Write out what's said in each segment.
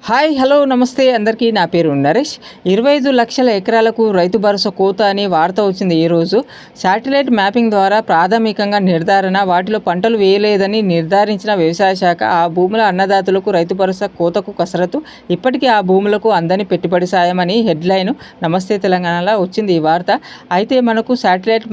Hi hello నమస్తే అందరికీ. నా పేరు నరేష్. 25 లక్షల ఎకరాలకు రైతు భరోసా కోత అని వార్త వచ్చింది ఈరోజు. శాటిలైట్ మ్యాపింగ్ ద్వారా ప్రాథమికంగా నిర్ధారణ, వాటిలో పంటలు వేయలేదని నిర్ధారించిన వ్యవసాయ శాఖ ఆ భూముల అన్నదాతలకు రైతు భరోసా కోతకు కసరత్తు, ఇప్పటికీ ఆ భూములకు అందని పెట్టుబడి సాయం అని హెడ్లైన్ నమస్తే తెలంగాణలో వచ్చింది ఈ వార్త. అయితే మనకు శాటిలైట్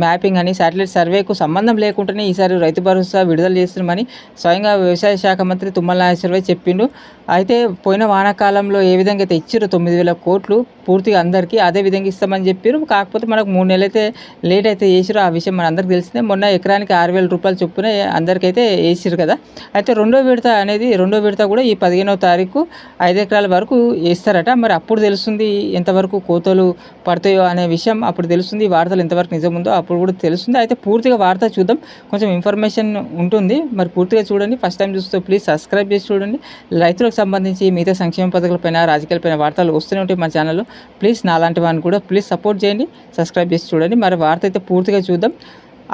మ్యాపింగ్ అని శాటిలైట్ సర్వేకు సంబంధం లేకుండానే ఈసారి రైతు భరోసా విడుదల చేస్తున్నామని స్వయంగా వ్యవసాయ శాఖ మంత్రి తుమ్మల నాగేశ్వరరావు చెప్పిండు. అయితే పోయిన వానాకాలంలో ఏ విధంగా అయితే ఇచ్చారో 9,000 కోట్లు పూర్తిగా అందరికీ అదే విధంగా ఇస్తామని చెప్పారు. కాకపోతే మనకు 3 నెలలు అయితే లేట్ అయితే వేసారు. ఆ విషయం మన అందరికి తెలిసిందే. మొన్న ఎకరానికి 6,000 రూపాయలు చొప్పున అందరికైతే వేసారు కదా. అయితే రెండో విడత కూడా ఈ 15వ తారీఖు 5 ఎకరాల వరకు వేస్తారట. మరి అప్పుడు తెలుస్తుంది ఎంతవరకు కోతలు పడతాయో అనే విషయం అప్పుడు తెలుస్తుంది. ఈ వార్తలు ఎంతవరకు నిజం ఉందో అప్పుడు కూడా తెలుస్తుంది. అయితే పూర్తిగా వార్త చూద్దాం, కొంచెం ఇన్ఫర్మేషన్ ఉంటుంది. మరి పూర్తిగా చూడండి. ఫస్ట్ టైం చూస్తే ప్లీజ్ సబ్స్క్రైబ్ చేసి చూడండి. రైతులకు సంబంధించి మిగతా సంక్షేమ పథకాలపైన, రాజకీయాలపైన వార్తలు వస్తూనే ఉంటాయి మన ఛానల్లో. ప్లీజ్ నాలాంటి వాడిని కూడా ప్లీజ్ సపోర్ట్ చేయండి, సబ్స్క్రైబ్ చేసి చూడండి. మరి వార్త అయితే పూర్తిగా చూద్దాం.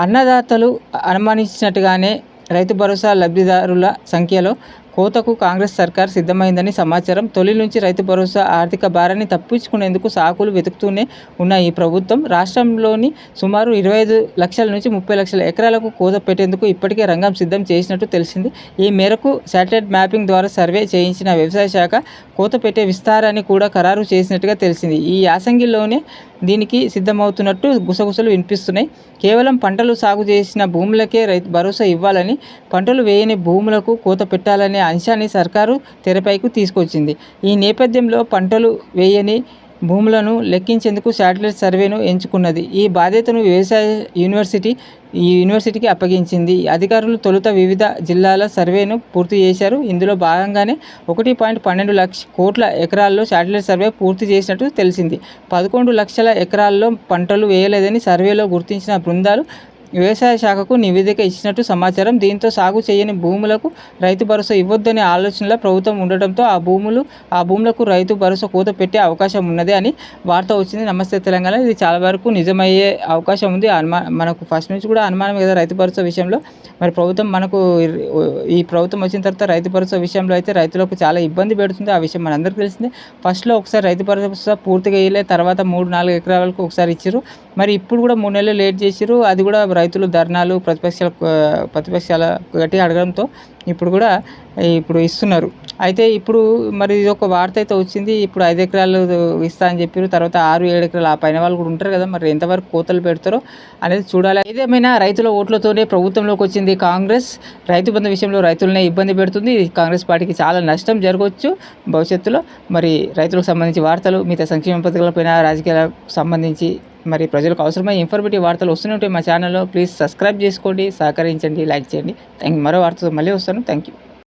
అన్నదాతలు అనుమానించినట్టుగానే రైతు భరోసా లబ్ధిదారుల సంఖ్యలో కోతకు కాంగ్రెస్ సర్కార్ సిద్ధమైందని సమాచారం. తొలి నుంచి రైతు భరోసా ఆర్థిక భారాన్ని తప్పించుకునేందుకు సాకులు వెతుకుతూనే ఉన్న ఈ ప్రభుత్వం రాష్ట్రంలోని సుమారు 25 లక్షల నుంచి 30 లక్షల ఎకరాలకు కోత పెట్టేందుకు ఇప్పటికే రంగం సిద్ధం చేసినట్టు తెలిసింది. ఈ మేరకు శాటిలైట్ మ్యాపింగ్ ద్వారా సర్వే చేయించిన వ్యవసాయ శాఖ కోత పెట్టే విస్తారాన్ని కూడా ఖరారు చేసినట్టుగా తెలిసింది. ఈ యాసంగిలోనే దీనికి సిద్ధమవుతున్నట్టు గుసగుసలు వినిపిస్తున్నాయి. కేవలం పంటలు సాగు చేసిన భూములకే రైతు భరోసా ఇవ్వాలని, పంటలు వేయని భూములకు కోత పెట్టాలనే అంశాన్ని సర్కారు తెరపైకి తీసుకొచ్చింది. ఈ నేపథ్యంలో పంటలు వేయని భూములను లెక్కించేందుకు శాటిలైట్ సర్వేను ఎంచుకున్నది. ఈ బాధ్యతను వ్యవసాయ యూనివర్సిటీకి అప్పగించింది. అధికారులు తొలుత వివిధ జిల్లాల సర్వేను పూర్తి చేశారు. ఇందులో భాగంగానే 1.12 లక్ష కోట్ల ఎకరాల్లో శాటిలైట్ సర్వే పూర్తి చేసినట్టు తెలిసింది. 11 లక్షల ఎకరాల్లో పంటలు వేయలేదని సర్వేలో గుర్తించిన బృందాలు వ్యవసాయ శాఖకు నివేదిక ఇచ్చినట్టు సమాచారం. దీంతో సాగు చేయని భూములకు రైతు భరోసా ఇవ్వొద్దనే ఆలోచనలో ప్రభుత్వం ఉండటంతో ఆ భూములకు రైతు భరోసా కోత పెట్టే అవకాశం ఉన్నది అని వార్త వచ్చింది. నమస్తే తెలంగాణ. ఇది చాలా వరకు నిజమయ్యే అవకాశం ఉంది. మనకు ఫస్ట్ నుంచి కూడా అనుమానం కదా రైతు భరోసా విషయంలో. మరి ఈ ప్రభుత్వం వచ్చిన తర్వాత రైతు భరోసా విషయంలో అయితే రైతులకు చాలా ఇబ్బంది పెడుతుంది. ఆ విషయం మనందరికీ తెలిసిందే. ఫస్ట్లో ఒకసారి రైతు భరోసా పూర్తిగా వేయలే, తర్వాత 3-4 ఎకరాలకు ఒకసారి ఇచ్చారు. మరి ఇప్పుడు కూడా 3 నెలలు లేట్ చేసారు. అది కూడా రైతులు ధర్నాలు, ప్రతిపక్షాల గట్టిగా అడగడంతో ఇప్పుడు ఇస్తున్నారు. అయితే ఇప్పుడు మరి ఇది ఒక వార్త అయితే వచ్చింది. ఇప్పుడు 5 ఎకరాలు ఇస్తా అని చెప్పారు. తర్వాత 6-7 ఎకరాలు ఆ పైన వాళ్ళు కూడా ఉంటారు కదా. మరి ఎంతవరకు కోతలు పెడతారో అనేది చూడాలి. ఏదేమైనా రైతుల ఓట్లతోనే ప్రభుత్వంలోకి వచ్చింది కాంగ్రెస్. రైతు బంధు విషయంలో రైతులనే ఇబ్బంది పెడుతుంది. కాంగ్రెస్ పార్టీకి చాలా నష్టం జరగవచ్చు భవిష్యత్తులో. మరి రైతులకు సంబంధించి వార్తలు, మిగతా సంక్షేమ పథకాలపైన, రాజకీయాలకు సంబంధించి మరి ప్రజలకు అవసరమైన ఇన్ఫర్మేటివ్ వార్తలు వస్తూనే ఉంటాయి మా ఛానల్లో. ప్లీజ్ సబ్స్క్రైబ్ చేసుకోండి, సహకరించండి, లైక్ చేయండి. మరో వార్తతో మళ్ళీ వస్తాను. Thank you.